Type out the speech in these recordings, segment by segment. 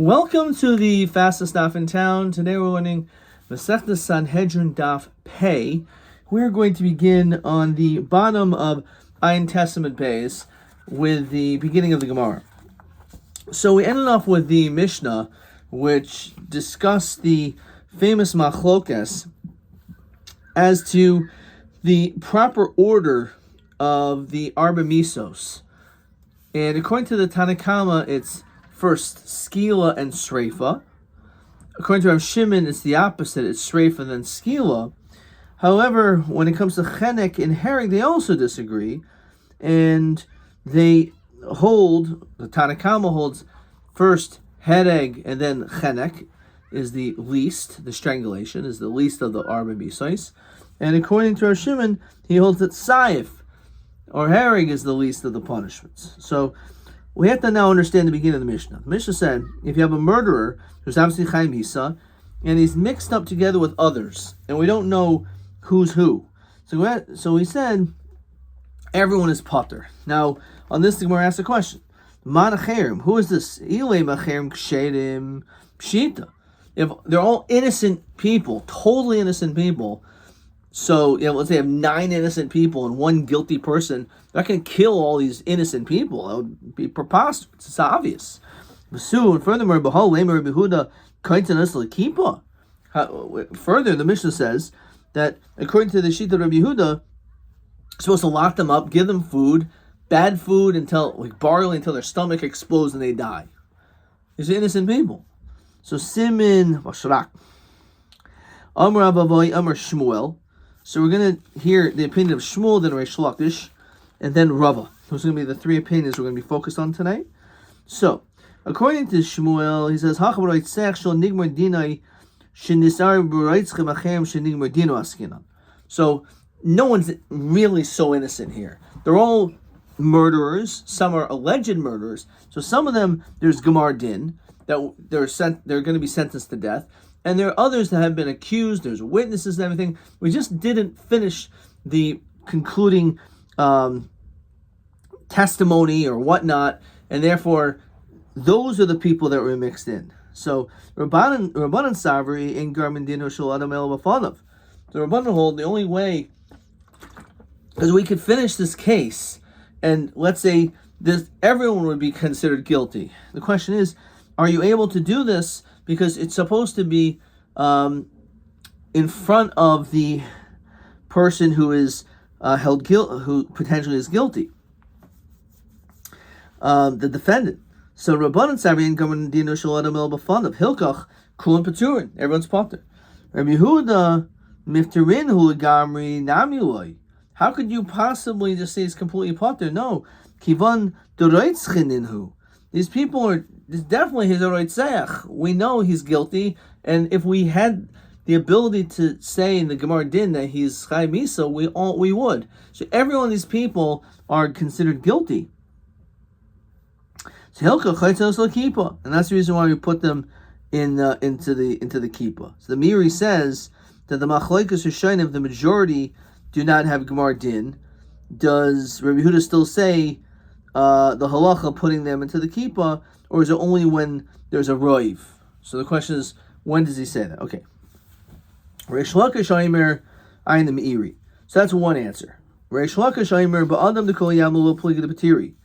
Welcome to the fastest daf in town. Today we're learning Masechta Sanhedrin daf Pei. We're going to begin on the bottom of Ayin Testament Beis with the beginning of the Gemara. So we ended off with the Mishnah, which discussed the famous machlokes as to the proper order of the Arba Misos. And according to the Tanakama, it's first skila and sreifa. According to Rav Shimon, it's the opposite. It's sreifa then skila. However, when it comes to chenek and herring, they also disagree, and they hold, the Tanakama holds first hereg and then chenek is the least, the strangulation is the least of the arba misos, and according to Rav Shimon, he holds that saif or hereg is the least of the punishments. So we have to now understand the beginning of the Mishnah. The Mishnah said, if you have a murderer who's obviously Chaim Hisa, and he's mixed up together with others, and we don't know who's who. So he said, everyone is potter. Now, on this, the Gemara asks a question. Manacherim, who is this? Ilay macherim kshedim pshita. If they're all innocent people, totally innocent people, so, let's say you have 9 innocent people and 1 guilty person, they're not going to kill all these innocent people. That would be preposterous. It's obvious. And furthermore, further, the Mishnah says that according to the Shita of Rabbi Yehuda, you're supposed to lock them up, give them food, bad food like barley, until their stomach explodes and they die. These are innocent people. So Simin Vashrak. Amar Abavai, Amar Shmuel. So we're going to hear the opinion of Shmuel, then Reish Lakish, and then Rava. Those are going to be the 3 opinions we're going to be focused on tonight. So, according to Shmuel, he says, so, no one's really so innocent here. They're all murderers. Some are alleged murderers. So some of them, there's Gemar Din, that they're going to be sentenced to death. And there are others that have been accused. There's witnesses and everything. We just didn't finish the concluding testimony or whatnot, and therefore, those are the people that were mixed in. So, Rabbanan Savri in Garmin Dino Shul Adam El Bafanav. The Rabbanan hold the only way, because we could finish this case, and let's say everyone would be considered guilty. The question is, are you able to do this? Because it's supposed to be in front of the person who is who potentially is guilty, the defendant. So Rabbanan Savian Gaman Dino Shaladam El Bafanav Hilkach Kulan Paturin. Everyone's potter. Rabbi Yehuda Miftarin Hu Gamri Namuloi. How could you possibly just say it's completely potter? No, Kivan Doreitzchininhu. These people are. This definitely his Oroitzeach. We know he's guilty, and if we had the ability to say in the Gemara Din that he's Chai Misa, we would. So every one of these people are considered guilty. So Hilka Chaitos Kippah, and that's the reason why we put them into the Kippah. So the Miri says that the Machlokes Rishonim, the majority do not have Gemara Din. Does Rabbi Yehuda still say the halacha putting them into the Kippah? Or is it only when there's a roiv? So the question is, when does he say that? Okay. Reish Lakish Aimer Ayin the Meiri. So that's one answer. Reish Lakish Aimer Ba'adam Dekol Yamul Plig the Patiri.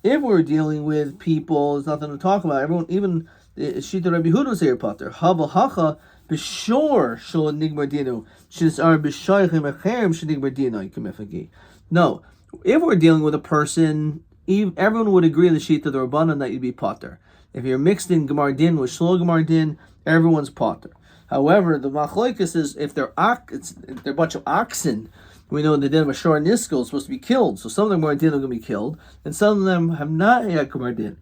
If we're dealing with people, there's nothing to talk about. Everyone, even Shita Rabbi Yehuda say Potter. Hava Hacha B'Shor Shol Nigmar Dino Shisar B'Shaychim Acherim Shnigmar Dino Yikemefagi. No, if we're dealing with a person, everyone would agree in the sheet of the Rabbanan that you'd be potter. If you're mixed in Gemar Din with Shlo Gemar Din, everyone's potter. However, the Machlokes is if they're a bunch of oxen, we know the Din of Ashur and Niskal is supposed to be killed. So some of them Gemar Din are going to be killed, and some of them have not yet Gemar Din.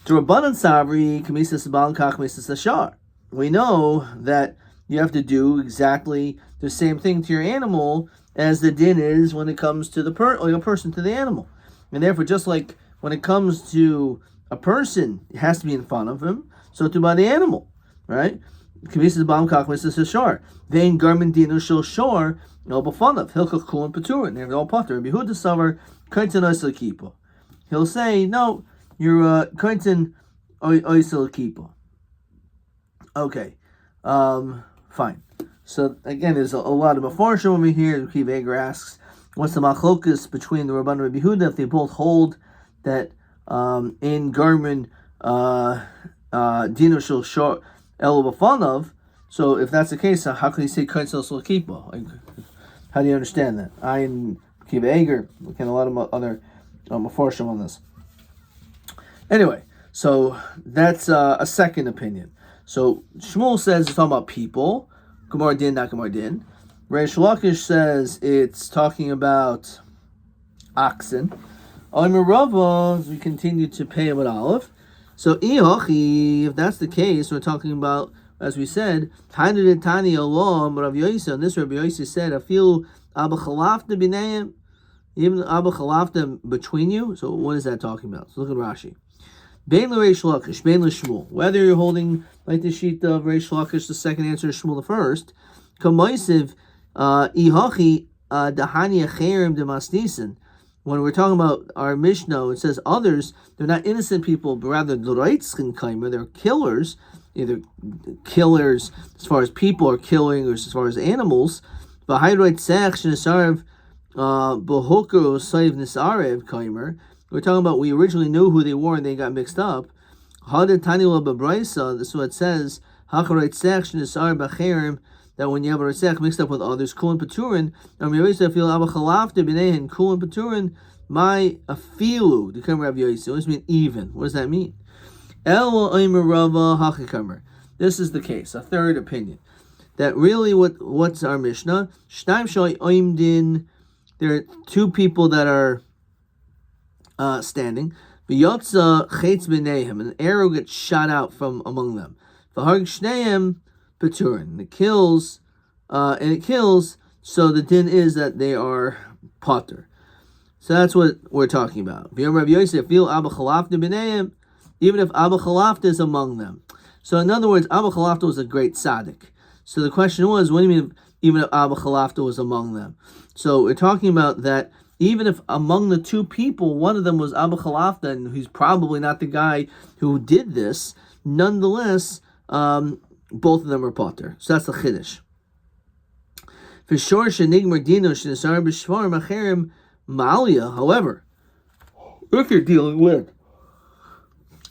To Rabbanan Savri, Kamisas Bal Kach Misas Ashar. We know that you have to do exactly the same thing to your animal as the Din is when it comes to the person to the animal. And therefore, just like when it comes to a person, it has to be in front of him, so too by the animal, right? Kamisas Bal Kach Misas Ashar. Then Garmin Dino Shil Shor No Bafanav Hilkach Kulan Paturin. They're all potter. Rabbi Yehuda Savar Kaitanos Lakipa. He'll say, no, your Kainton oisel kippah. Okay, fine. So again, there's a lot of mafarshim over here. Kiv Eger asks, what's the machlokus between the Rabban and Rabbi Yehuda if they both hold that in Garmin Dino shel shor el b'fanav? So if that's the case, how can you say kainzel shel kippah? Like, how do you understand that? I and Kiv Eger, looking at a lot of other mafarshim on this. Anyway, so that's a second opinion. So Shmuel says it's talking about people. Gemara din, not Gemara din. Reish Lakish says it's talking about oxen. Omer Rava, we continue to pay him with olive. So if that's the case, we're talking about, as we said, Hainu Tani Olam Rav Yosef. And this Rabbi Yosef said, I feel Abba Chalafta b'neim, even Abba Chalafta between you. So what is that talking about? So look at Rashi. Bein l'Reish Lakish, bein l'Shmuel. Whether you're holding like the sheet of Reish Lakish, the second answer is Shmuel the first. Kamoisiv ihachi dahani acherim demasnisin. When we're talking about our Mishnah, it says others, they're not innocent people, but rather l'reitzchen kaimer, they're killers, either killers as far as people are killing or as far as animals. V'hayroit sech shenisarav b'hoker saiv nisarev kaimer. We're talking about we originally knew who they were and they got mixed up. This is what it says. That when you have a resech mixed up with others, kul and paturin, and we always feel abba chalafte b'neihin kul and paturin, my afilu. The kamer Rav Yosef. What does it mean even? What does that mean? El oimer rava hachikamer. This is the case. A third opinion that really what's our Mishnah? Shnaim shoy oimdin. There are two people that are standing. V'yotza chetz b'neihem, an arrow gets shot out from among them. V'harg shneim paturin, it kills, so the din is that they are potter. So that's what we're talking about. V'yom Rav Yosef, feel Abba Chalafta b'neihem, even if Abba Chalafta is among them. So in other words, Abba Chalafta was a great tzaddik. So the question was, what do you mean even if Abba Chalafta was among them? So we're talking about that even if among the two people, one of them was Abba Chalafta, and he's probably not the guy who did this, nonetheless, both of them are potter. So that's the chiddush. For sure, shenigmar dino shenisar b'shvar macherim ma'aliyah. However, if you're dealing with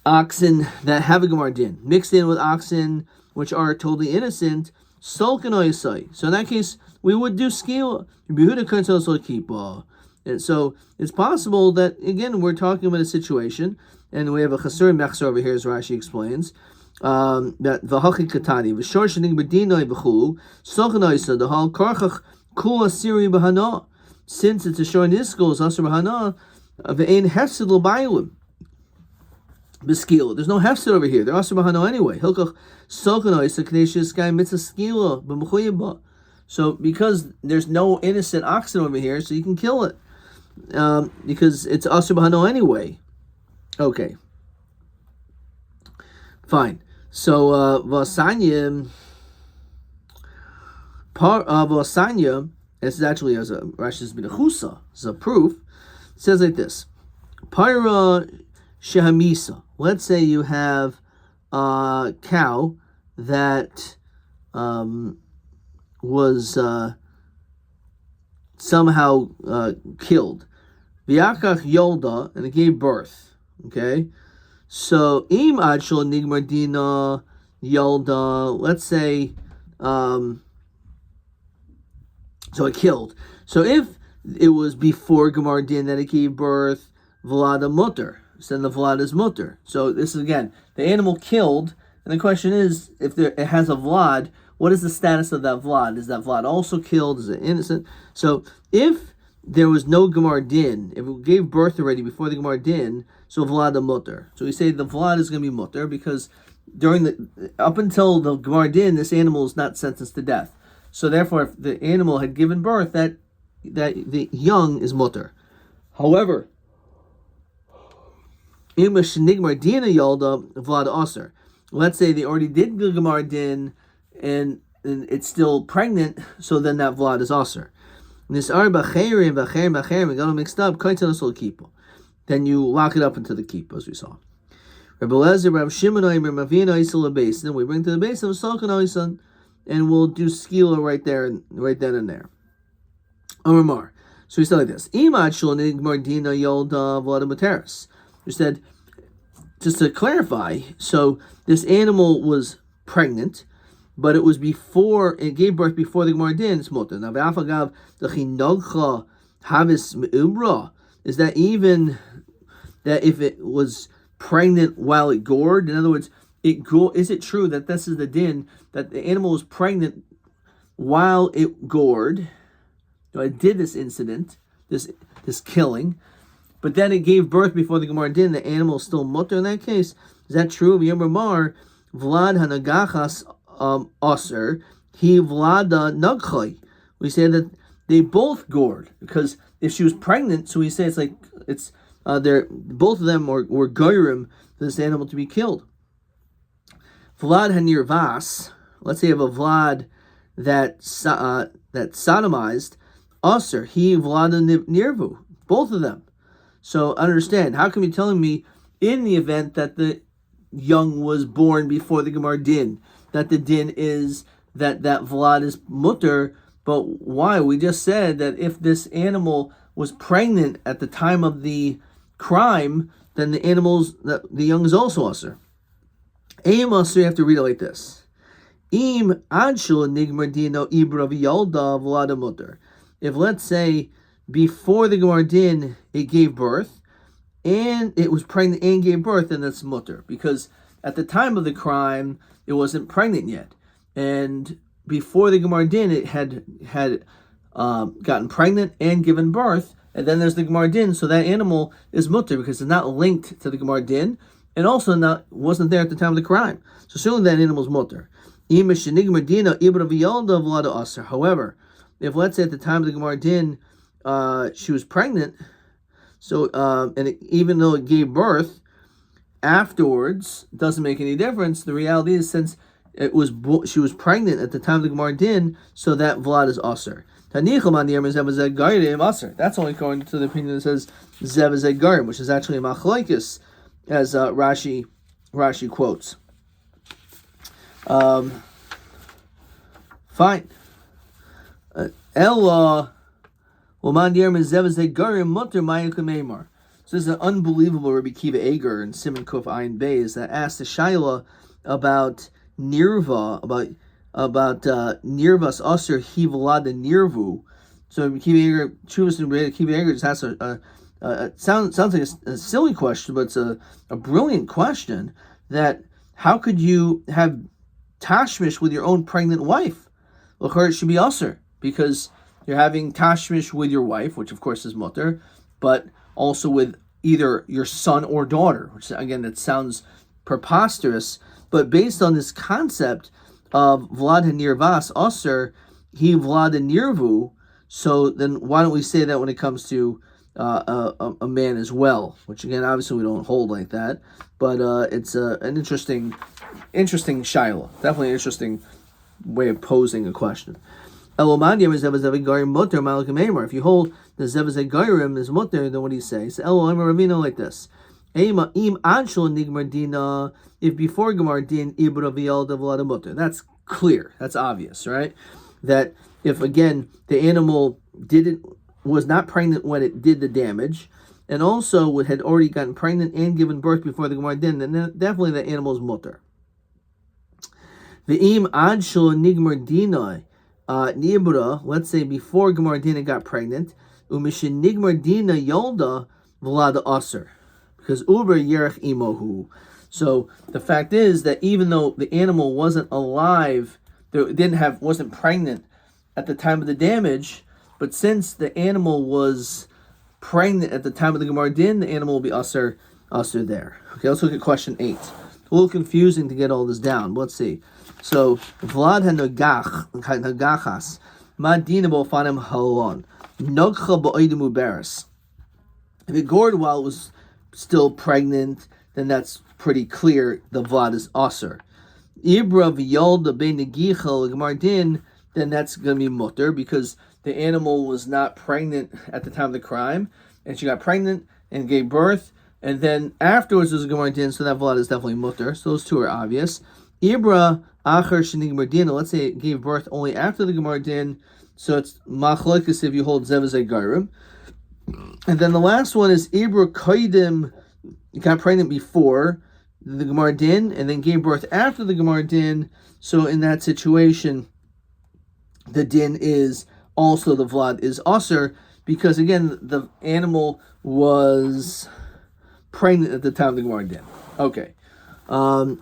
oxen that have a gemar din mixed in with oxen which are totally innocent, sulkin oisai. So in that case, we would do skila. Behuda kainzel shel kippah. And so it's possible that, again, we're talking about a situation, and we have a chasur mechzer over here, as Rashi explains, that v'hachi katani v'shor shenig b'dinoi b'chulu sochanoisa the hal karchach kul asiri b'hana. Since it's a shor niskol is asur b'hana v'ein hefsid l'baylim b'skila. There's no hefsid over here. They're asur b'hana anyway. Hilkach sochanoisa k'nei guy mitzvah skila b'mchuyibah. So because there's no innocent oxen over here, so you can kill it. Because it's asur b'hano anyway. Okay. Fine. So Vasanya, Vasanya, this is actually as a Rashi's b'nechusa, is a proof. It says like this: Para shehamisa. Let's say you have a cow that was somehow killed. V'yakach yolda, and it gave birth. Okay. So, im ad shel nigmar dina yolda, let's say, so it killed. So if it was before Gemar din that it gave birth, vlada mutter, so then the vlad is mutter. So this is, again, the animal killed, and the question is, if it has a vlad, what is the status of that vlad? Is that vlad also killed? Is it innocent? So if there was no Gemar din, if it gave birth already before the Gemar din, so vlad a mutter. So we say the vlad is going to be mutter because up until the Gemar din, this animal is not sentenced to death. So therefore, if the animal had given birth, that the young is mutter. However, let's say they already did the Gemar din and it's still pregnant, so then that vlad is aser. It got mixed up. Then you lock it up into the kippah, as we saw. Rabbi Lezer, Rabbi Shimon, Rabbi Mavina, Isla base. Then we bring to the base of Salkan Oisan, and we'll do skila right then and there. Amar. So we said like this. Imad Shul Nigmar Dina Yolda Vladimiteris. We said, just to clarify, so this animal was pregnant, but it was before, it gave birth before the Gemara Din, it's mutter. Now, v'afagav d'chinogcha havis me'ubra, is that even that if it was pregnant while it gored? In other words, is it true that this is the din, that the animal was pregnant while it gored? So it did this incident, this killing, but then it gave birth before the Gemara Din, the animal is still mutter in that case. Is that true? V'yamar Vlad hanagachas aser, he Vlada nagchay. We say that they both gored, because if she was pregnant, so we say it's they're both of them were goyrim for this animal to be killed. Vlad hanirvas, let's say you have a Vlad that sodomized, aser, he Vlada nirvu, both of them. So understand, how come you're telling me in the event that the young was born before the Gemara Din, that the din is that Vlad is mutter, but why? We just said that if this animal was pregnant at the time of the crime, then the young is also aser. Aim aser, you have to read it like this. Im adshul nigmar dino ibra v'yalda Vlad mutter. If, let's say, before the Gemara Din it gave birth, and it was pregnant and gave birth, then that's mutter, because at the time of the crime it wasn't pregnant yet, and before the Gemara Din it had gotten pregnant and given birth, and then there's the Gemara Din, so that animal is mutter because it's not linked to the Gemara Din, and also wasn't there at the time of the crime. So certainly that animal is mutter. However, if, let's say, at the time of the Gemara Din she was pregnant, so even though it gave birth afterwards, doesn't make any difference. The reality is, since she was pregnant at the time of the Gemara Din, so that Vlad is aser. That's only according to the opinion that says zev is garim, which is actually a machlokes, as Rashi quotes. Fine. Ella. So this is an unbelievable Rabbi Kiva Eger in Simon Kuf Ayin Beis that asked the Shaila about Nirva, about Nirvas Aser Hivalada Nirvu. So Rabbi Kiva Eger, Chuvas and Rabbi Kiva Eger just asked sounds like a silly question, but it's a brilliant question. That how could you have tashmish with your own pregnant wife? Well, it should be Aser, because you're having tashmish with your wife, which of course is mutter, but also with either your son or daughter, which again, that sounds preposterous, but based on this concept of Vlad hanirvas aser, he Vlad hanirvu, so then why don't we say that when it comes to a man as well? Which again, obviously we don't hold like that, but it's an interesting shaila, definitely an interesting way of posing a question. If you hold the Zevazegairim is mutter, then what do you say? So Ravina like this. If before Gemar Din Ibra V'Yalda Vlada mutter. That's clear. That's obvious, right? That if again the animal was not pregnant when it did the damage, and also had already gotten pregnant and given birth before the Gemar Din, then definitely the animal is mutter. V'im ad shel nigmar dinai. Nibra, let's say before Gemar Dina got pregnant, Umishin Nigmar Dina Yolda Vlada Aser, because Uber Yerech Imohu. So the fact is that even though the animal wasn't alive, wasn't pregnant at the time of the damage, but since the animal was pregnant at the time of the Gemar Din, the animal will be Aser there. Okay, let's look at question 8. It's a little confusing to get all this down. Let's see. So Vlad hanagachas madina bofanim halon nogcha ba'oidimu beres. If it gored while it was still pregnant, then that's pretty clear. The Vlad is aser. Ibra v'yolda be'negicha l'gemar din, then that's going to be mutter, because the animal was not pregnant at the time of the crime, and she got pregnant and gave birth. and then afterwards there's a Gemara Din, so that Vlad is definitely mutter. So those two are obvious. Ibra Acher Shenigmar Din, let's say it gave birth only after the Gemara Din, so it's Machlokes if you hold Zevazei Garim. And then the last one is Ibra Koidim, got pregnant before the Gemara Din, and then gave birth after the Gemara Din, so in that situation, the Din is also the Vlad is Aser, because again, the animal was pregnant at the time of the Gemara Din. Okay. So,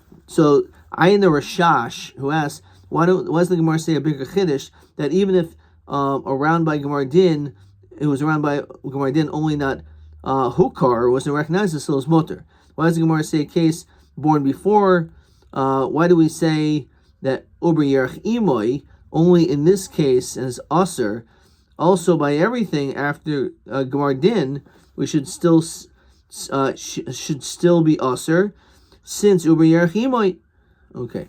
Ayin the Rashash, who asks, why does the Gemara say a bigger Chiddush, that even if around by Gemara Din, it was around by Gemara Din, only not Hukar, wasn't recognized as still as Mutter? Why does the Gemara say a case born before? Why do we say that Uber Yerach Imoy, only in this case as Aser? Also, by everything after Gemara Din, we should still be Aser, since Uber Yerach Imoy. Okay,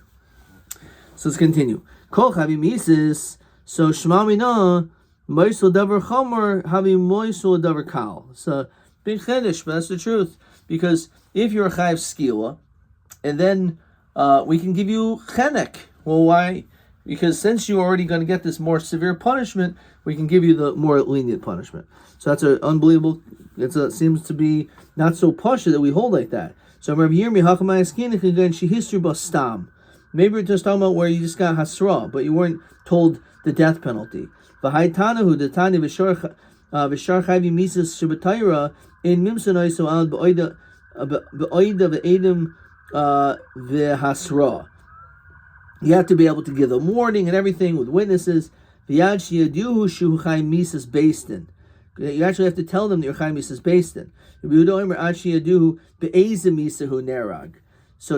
so let's continue. Kol Chavi Mises, so Shema Mina, Moisel Davar Chomer, Havi Moisel Davar Kal. It's a big chiddush, but that's the truth. Because if you're a Chayiv Skila, and then we can give you Chenek. Well, why? Because since you're already going to get this more severe punishment, we can give you the more lenient punishment. So that's an unbelievable, it seems to be not so pasha that we hold like that. So Rabbi Yirmi, maybe we're just talking about where you just got hasra, but you weren't told the death penalty. V'haitanahu detani v'shar chayvi misas shabbatayra in mimsanoi so al b'oida v'edim v'hasra. You have to be able to give a warning and everything with witnesses. V'yad shiyaduhu shu chay misas beistin. You actually have to tell them that your chayim is based in. So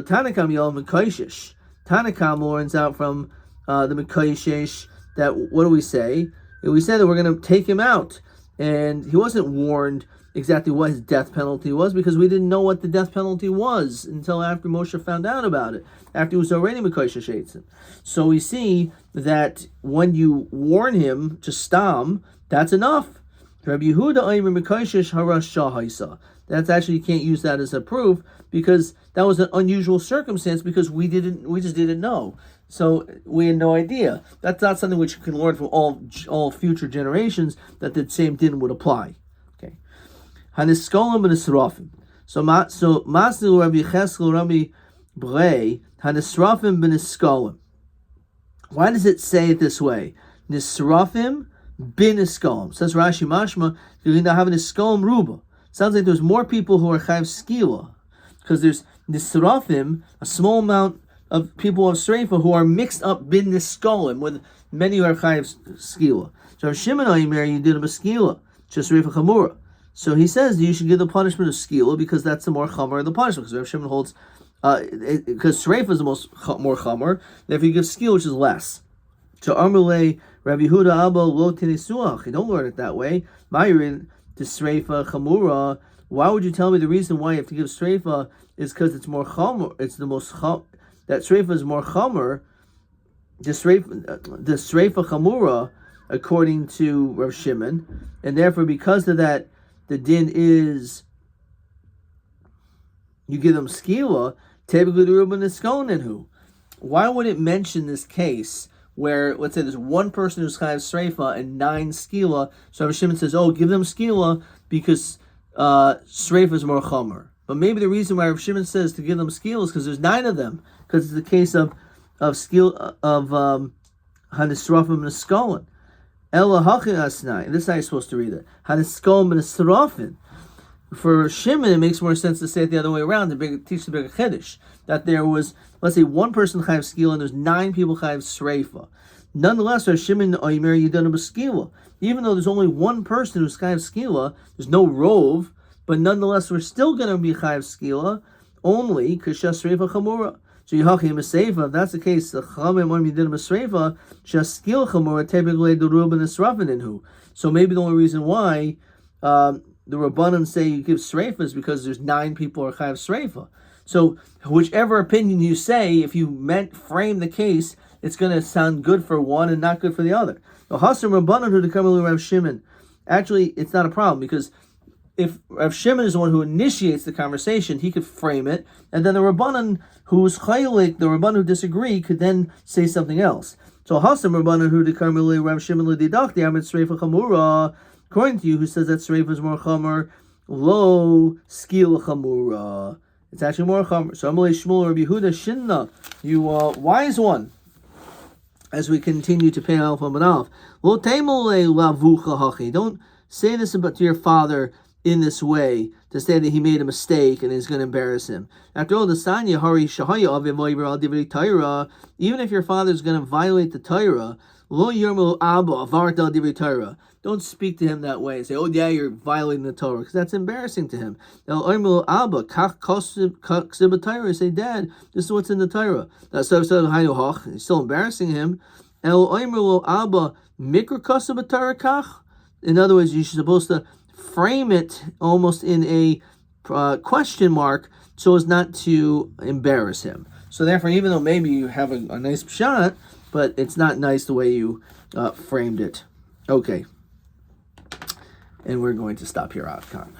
Tanakam Yom Mekaishish. Tanakam learns out from the Mekaishish that, what do we say? We say that we're going to take him out. And he wasn't warned exactly what his death penalty was, because we didn't know what the death penalty was until after Moshe found out about it, after he was already Mekaishish Eitzim. So we see that when you warn him to stam, that's enough. Rabbi Yehuda Omer Mekaishish Harash Shahaisa. That's actually, you can't use that as a proof, because that was an unusual circumstance, because we just didn't know. So we had no idea. That's not something which you can learn from all future generations, that the same din would apply. Okay. Haniskolim and Nisrafim. So Masnu Rabbi Cheskel Rabbi Brei Hanisrafim ben Niskolim. Why does it say it this way? Nisrafim bin Niskolim. Says Rashi Mashma, you're going to have a Niskolim Ruba. Sounds like there's more people who are Chayiv Skila, because there's Nisrafim, a small amount of people of Sreifa who are mixed up bin Niskolim, with many who are Chayiv Skila. So Rav Shimon Omer, you did a Skila, just Sreifa Chamura. So he says you should give the punishment of Skila, because that's the more Chamor of the punishment, because Rav Shimon holds, because Sreifa is the more Chamor, therefore you give Skila, which is less. So Amalei Rabbi Yehuda Abba Lo Tinisuach. You don't learn it that way. Myrin to Sreifa Chamura. Why would you tell me the reason why you have to give Sreifa is because it's more Chamor? It's the most that Sreifa is more Chamor. The Sreifa Chamura, according to Rav Shimon, and therefore because of that, the din is you give them skila. Why would it mention this case where, let's say, there's one person who's chayav sreifa and 9 skila? So Rav Shimon says, "Oh, give them skila because sreifa is more chomer." But maybe the reason why Rav Shimon says to give them skila is because there's 9 of them, because it's the case of skila of hanisrafim and skolin. Ela hachin asnai. This is how you're supposed to read it. Haniskolin and srafin. For Shimon, it makes more sense to say it the other way around, to teach the bigger chiddush, that there was, let's say, one person chayav skila and there's 9 people chayav sreifa. Nonetheless, Rav Shimon oimer yidonu b'skila. Even though there's only one person who's chayav skila, there's no rov, but nonetheless, we're still going to be chayav skila only k'shas sreifa chamura. So Yahachim Seifa, if that's the case, the Chamim Yidinu b'sreifa shas skil chamura typically the rub and the srafin inhu. So maybe the only reason why the Rabbanim say you give Sreifa is because there's 9 people who are Chayav Sreifa. So whichever opinion you say, if you frame the case, it's going to sound good for one and not good for the other. The Hasam Rabbanim who to come Rav Shimon. Actually, it's not a problem, because if Rav Shimon is the one who initiates the conversation, he could frame it, and then the Rabbanan who's chaylik, the Rabbanan who disagree, could then say something else. So Hasam Rabbanan who dekarmeli Rav Shimon l'didach di'amid sreifa chamura, according to you, who says that sreifa is more chamur, lo skil chamura. It's actually more chamur. So Amalei Shmuel Rabbi Yehuda Shinna, you wise one. As we continue to pay Alpha and Alf, lo teimole lavucha hachi. Don't say this about to your father in this way, to say that he made a mistake and is going to embarrass him. After all, the Sanya Hari Shahaya Avivoiver al Divri Torah, even if your father is going to violate the Torah, Lo Yermu Abba Avart al Divri Torah. Don't speak to him that way and say, oh yeah, you're violating the Torah, because that's embarrassing to him. El Yermu Abba Kach Ksib Torah. Say, Dad, this is what's in the Torah. That's still embarrassing him. El Yermu Abba Mikra Ksib Torah Kach. In other words, you're supposed to frame it almost in a question mark so as not to embarrass him. So therefore, even though maybe you have a nice shot, but it's not nice the way you framed it. Okay. And we're going to stop here, Adkan.